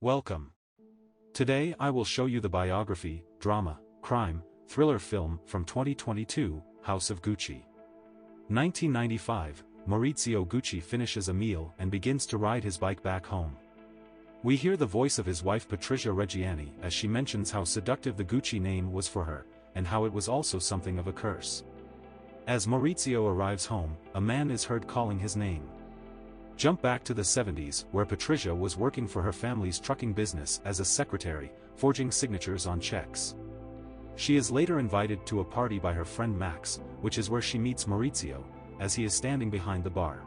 Welcome. Today I will show you the biography, drama, crime, thriller film from 2022, House of Gucci. 1995, Maurizio Gucci finishes a meal and begins to ride his bike back home. We hear the voice of his wife Patricia Reggiani as she mentions how seductive the Gucci name was for her, and how it was also something of a curse. As Maurizio arrives home, a man is heard calling his name. Jump back to the 70s, where Patricia was working for her family's trucking business as a secretary, forging signatures on checks. She is later invited to a party by her friend Max, which is where she meets Maurizio, as he is standing behind the bar.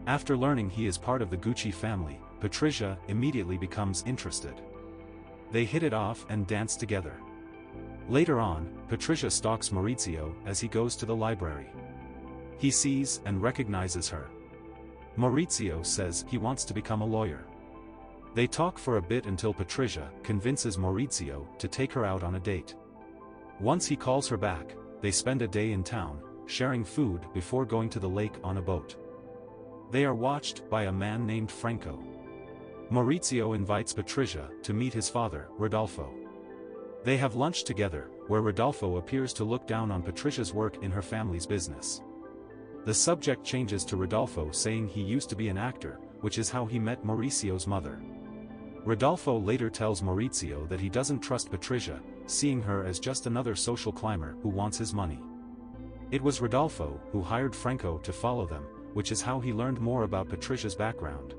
After learning he is part of the Gucci family, Patricia immediately becomes interested. They hit it off and dance together. Later on, Patricia stalks Maurizio as he goes to the library. He sees and recognizes her. Maurizio says he wants to become a lawyer. They talk for a bit until Patricia convinces Maurizio to take her out on a date. Once he calls her back, they spend a day in town, sharing food before going to the lake on a boat. They are watched by a man named Franco. Maurizio invites Patricia to meet his father, Rodolfo. They have lunch together, where Rodolfo appears to look down on Patricia's work in her family's business. The subject changes to Rodolfo saying he used to be an actor, which is how he met Mauricio's mother. Rodolfo later tells Maurizio that he doesn't trust Patricia, seeing her as just another social climber who wants his money. It was Rodolfo who hired Franco to follow them, which is how he learned more about Patricia's background.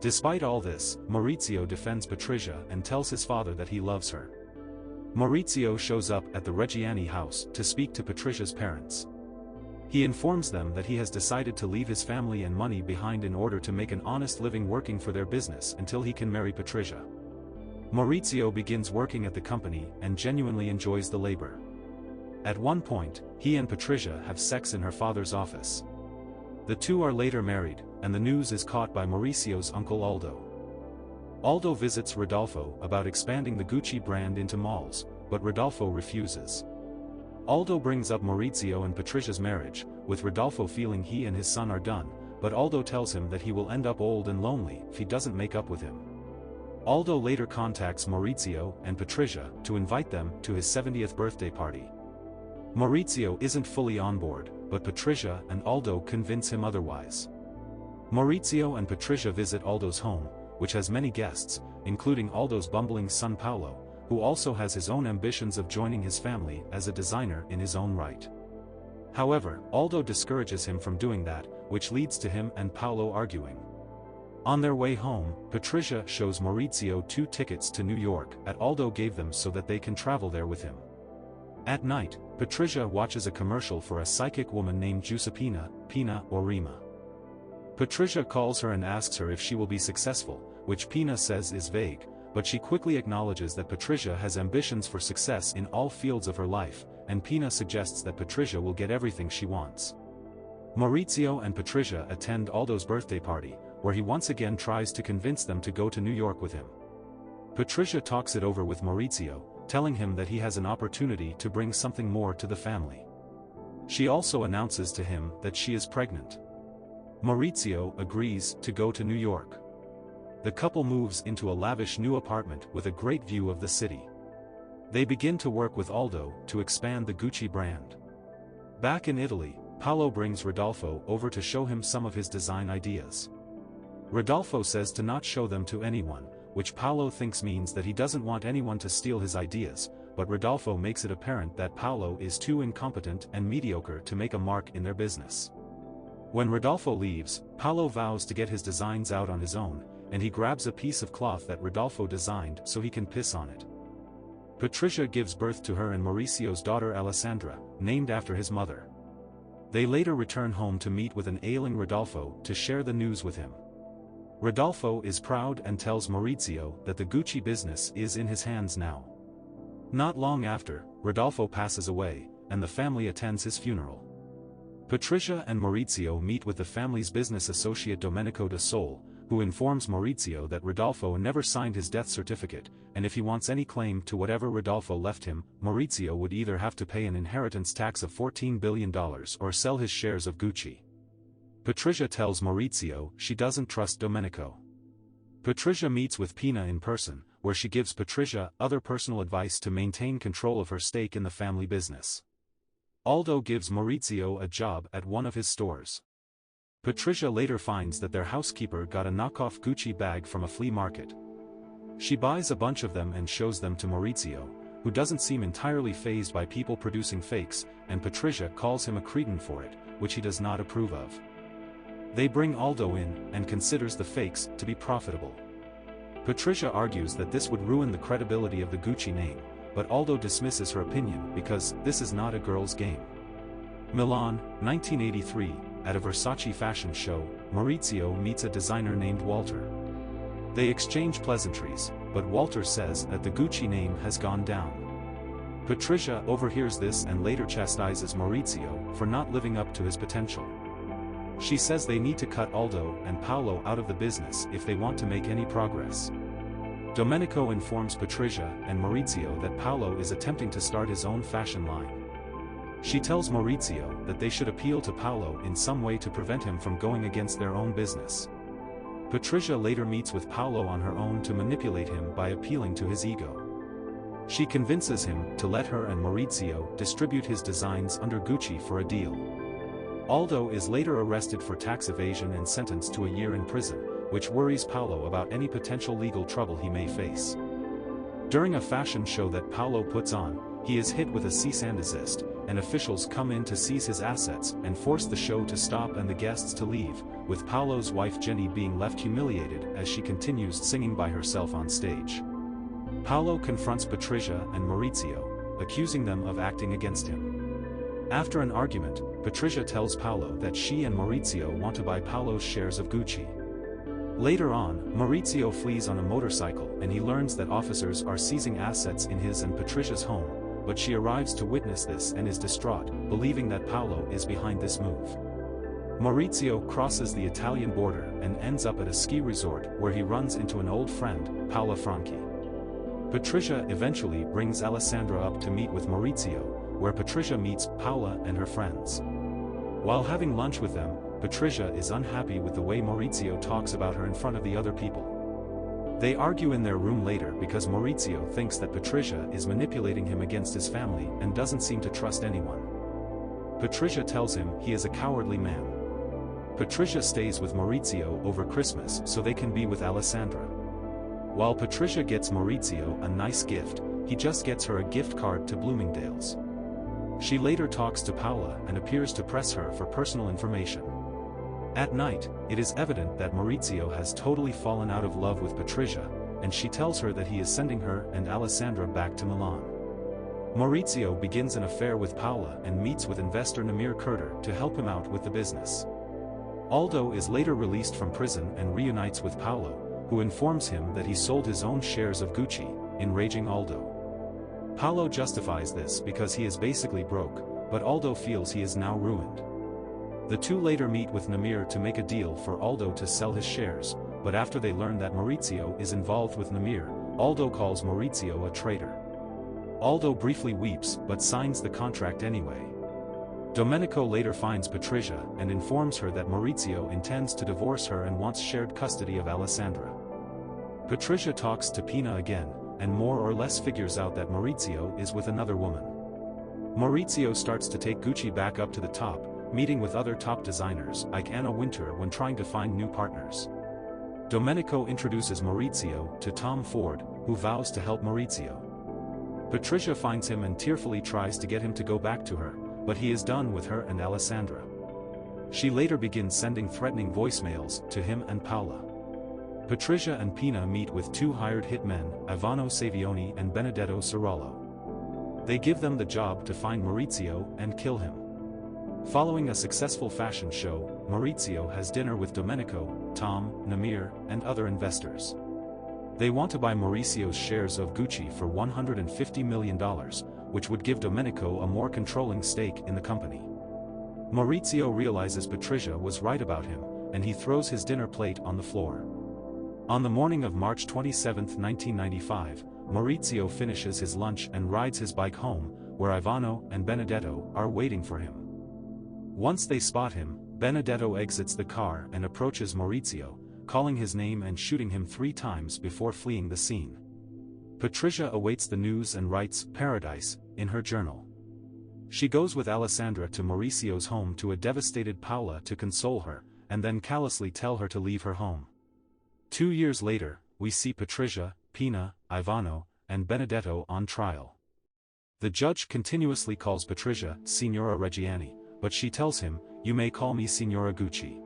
Despite all this, Maurizio defends Patricia and tells his father that he loves her. Maurizio shows up at the Reggiani house to speak to Patricia's parents. He informs them that he has decided to leave his family and money behind in order to make an honest living working for their business until he can marry Patricia. Maurizio begins working at the company and genuinely enjoys the labor. At one point, he and Patricia have sex in her father's office. The two are later married, and the news is caught by Mauricio's uncle Aldo. Aldo visits Rodolfo about expanding the Gucci brand into malls, but Rodolfo refuses. Aldo brings up Maurizio and Patricia's marriage, with Rodolfo feeling he and his son are done, but Aldo tells him that he will end up old and lonely if he doesn't make up with him. Aldo later contacts Maurizio and Patricia to invite them to his 70th birthday party. Maurizio isn't fully on board, but Patricia and Aldo convince him otherwise. Maurizio and Patricia visit Aldo's home, which has many guests, including Aldo's bumbling son Paolo, who also has his own ambitions of joining his family as a designer in his own right. However, Aldo discourages him from doing that, which leads to him and Paolo arguing. On their way home, Patricia shows Maurizio 2 tickets to New York that Aldo gave them so that they can travel there with him. At night, Patricia watches a commercial for a psychic woman named Giuseppina, Pina or Rima. Patricia calls her and asks her if she will be successful, which Pina says is vague, but she quickly acknowledges that Patricia has ambitions for success in all fields of her life, and Pina suggests that Patricia will get everything she wants. Maurizio and Patricia attend Aldo's birthday party, where he once again tries to convince them to go to New York with him. Patricia talks it over with Maurizio, telling him that he has an opportunity to bring something more to the family. She also announces to him that she is pregnant. Maurizio agrees to go to New York. The couple moves into a lavish new apartment with a great view of the city. They begin to work with Aldo to expand the Gucci brand. Back in Italy, Paolo brings Rodolfo over to show him some of his design ideas. Rodolfo says to not show them to anyone, which Paolo thinks means that he doesn't want anyone to steal his ideas, but Rodolfo makes it apparent that Paolo is too incompetent and mediocre to make a mark in their business. When Rodolfo leaves, Paolo vows to get his designs out on his own, and he grabs a piece of cloth that Rodolfo designed so he can piss on it. Patricia gives birth to her and Mauricio's daughter Alessandra, named after his mother. They later return home to meet with an ailing Rodolfo to share the news with him. Rodolfo is proud and tells Maurizio that the Gucci business is in his hands now. Not long after, Rodolfo passes away, and the family attends his funeral. Patricia and Maurizio meet with the family's business associate Domenico da Sole, who informs Maurizio that Rodolfo never signed his death certificate, and if he wants any claim to whatever Rodolfo left him, Maurizio would either have to pay an inheritance tax of $14 billion or sell his shares of Gucci. Patricia tells Maurizio she doesn't trust Domenico. Patricia meets with Pina in person, where she gives Patricia other personal advice to maintain control of her stake in the family business. Aldo gives Maurizio a job at one of his stores. Patricia later finds that their housekeeper got a knockoff Gucci bag from a flea market. She buys a bunch of them and shows them to Maurizio, who doesn't seem entirely fazed by people producing fakes, and Patricia calls him a cretin for it, which he does not approve of. They bring Aldo in, and considers the fakes to be profitable. Patricia argues that this would ruin the credibility of the Gucci name, but Aldo dismisses her opinion because this is not a girl's game. Milan, 1983, at a Versace fashion show, Maurizio meets a designer named Walter. They exchange pleasantries, but Walter says that the Gucci name has gone down. Patricia overhears this and later chastises Maurizio for not living up to his potential. She says they need to cut Aldo and Paolo out of the business if they want to make any progress. Domenico informs Patricia and Maurizio that Paolo is attempting to start his own fashion line. She tells Maurizio that they should appeal to Paolo in some way to prevent him from going against their own business. Patricia later meets with Paolo on her own to manipulate him by appealing to his ego. She convinces him to let her and Maurizio distribute his designs under Gucci for a deal. Aldo is later arrested for tax evasion and sentenced to a year in prison, which worries Paolo about any potential legal trouble he may face. During a fashion show that Paolo puts on, he is hit with a cease and desist, and officials come in to seize his assets and force the show to stop and the guests to leave, with Paolo's wife Jenny being left humiliated as she continues singing by herself on stage. Paolo confronts Patricia and Maurizio, accusing them of acting against him. After an argument, Patricia tells Paolo that she and Maurizio want to buy Paolo's shares of Gucci. Later on, Maurizio flees on a motorcycle and he learns that officers are seizing assets in his and Patricia's home, but she arrives to witness this and is distraught, believing that Paolo is behind this move. Maurizio crosses the Italian border and ends up at a ski resort where he runs into an old friend, Paola Franchi. Patricia eventually brings Alessandra up to meet with Maurizio, where Patricia meets Paola and her friends. While having lunch with them, Patricia is unhappy with the way Maurizio talks about her in front of the other people. They argue in their room later because Maurizio thinks that Patricia is manipulating him against his family and doesn't seem to trust anyone. Patricia tells him he is a cowardly man. Patricia stays with Maurizio over Christmas so they can be with Alessandra. While Patricia gets Maurizio a nice gift, he just gets her a gift card to Bloomingdale's. She later talks to Paola and appears to press her for personal information. At night, it is evident that Maurizio has totally fallen out of love with Patricia, and she tells her that he is sending her and Alessandra back to Milan. Maurizio begins an affair with Paola and meets with investor Namir Kurter to help him out with the business. Aldo is later released from prison and reunites with Paolo, who informs him that he sold his own shares of Gucci, enraging Aldo. Paolo justifies this because he is basically broke, but Aldo feels he is now ruined. The two later meet with Namir to make a deal for Aldo to sell his shares, but after they learn that Maurizio is involved with Namir, Aldo calls Maurizio a traitor. Aldo briefly weeps but signs the contract anyway. Domenico later finds Patricia and informs her that Maurizio intends to divorce her and wants shared custody of Alessandra. Patricia talks to Pina again, and more or less figures out that Maurizio is with another woman. Maurizio starts to take Gucci back up to the top, meeting with other top designers like Anna Wintour when trying to find new partners. Domenico introduces Maurizio to Tom Ford, who vows to help Maurizio. Patricia finds him and tearfully tries to get him to go back to her, but he is done with her and Alessandra. She later begins sending threatening voicemails to him and Paola. Patricia and Pina meet with two hired hitmen, Ivano Savioni and Benedetto Cirallo. They give them the job to find Maurizio and kill him. Following a successful fashion show, Maurizio has dinner with Domenico, Tom, Namir, and other investors. They want to buy Mauricio's shares of Gucci for $150 million, which would give Domenico a more controlling stake in the company. Maurizio realizes Patricia was right about him, and he throws his dinner plate on the floor. On the morning of March 27, 1995, Maurizio finishes his lunch and rides his bike home, where Ivano and Benedetto are waiting for him. Once they spot him, Benedetto exits the car and approaches Maurizio, calling his name and shooting him 3 times before fleeing the scene. Patricia awaits the news and writes "Paradise" in her journal. She goes with Alessandra to Mauricio's home to a devastated Paola to console her, and then callously tell her to leave her home. 2 years later, we see Patricia, Pina, Ivano, and Benedetto on trial. The judge continuously calls Patricia Signora Reggiani, but she tells him, "You may call me Signora Gucci."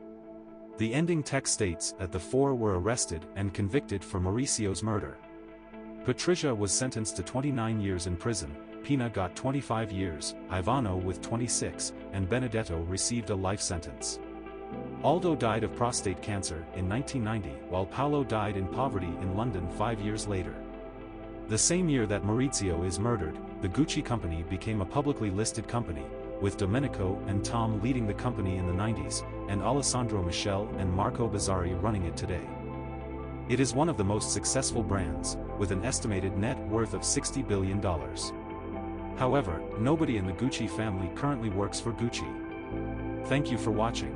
The ending text states that the 4 were arrested and convicted for Mauricio's murder. Patricia was sentenced to 29 years in prison, Pina got 25 years, Ivano with 26, and Benedetto received a life sentence. Aldo died of prostate cancer in 1990, while Paolo died in poverty in London 5 years later. The same year that Maurizio is murdered, the Gucci company became a publicly listed company, with Domenico and Tom leading the company in the 90s, and Alessandro Michele and Marco Bizzarri running it today. It is one of the most successful brands, with an estimated net worth of $60 billion. However, nobody in the Gucci family currently works for Gucci. Thank you for watching.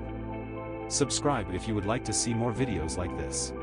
Subscribe if you would like to see more videos like this.